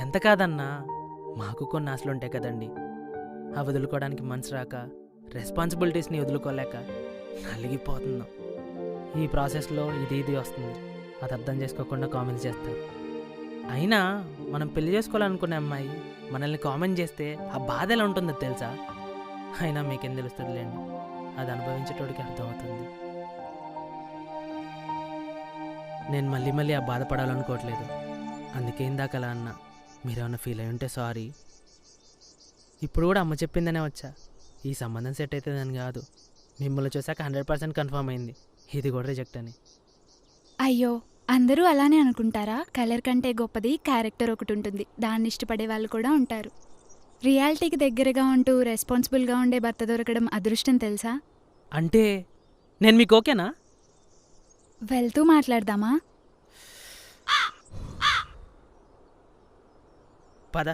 ఎంత కాదన్నా మాకు కొన్ని ఆశలు ఉంటాయి కదండి. అవి వదులుకోవడానికి మనసు రాక, రెస్పాన్సిబిలిటీస్ని వదులుకోలేక నలిగిపోతున్నాం. ఈ ప్రాసెస్లో ఇది వస్తుంది, అది అర్థం చేసుకోకుండా కామెంట్స్ చేస్తారు. అయినా మనం పెళ్లి చేసుకోవాలనుకునే అమ్మాయి మనల్ని కామెంట్ చేస్తే ఆ బాధ ఎలా ఉంటుందో తెలుసా? అయినా మీకేం తెలుస్తుందిలేండి, అది అనుభవించేటోడికి అర్థమవుతుంది. నేను మళ్ళీ ఆ బాధపడాలనుకోవట్లేదు, అందుకే ఇందాక అలా అన్నా. మీరేమన్నా ఫీల్ అయి ఉంటే సారీ. ఇప్పుడు కూడా అమ్మ చెప్పిందనే వచ్చా. ఈ సంబంధం సెట్ అవుతుందని కాదు, మిమ్మల్ని చూసాక 100% కన్ఫర్మ్ అయింది ఇది కూడా రిజెక్ట్ అని. అయ్యో, అందరూ అలానే అనుకుంటారా? కలర్ కంటే గొప్పది క్యారెక్టర్ ఒకటి ఉంటుంది, దాన్ని ఇష్టపడే వాళ్ళు కూడా ఉంటారు. రియాలిటీకి దగ్గరగా ఉంటూ రెస్పాన్సిబుల్గా ఉండే భర్త దొరకడం అదృష్టం తెలుసా? అంటే నేను మీకు ఓకేనా? వెళ్తూ మాట్లాడదామా? పద.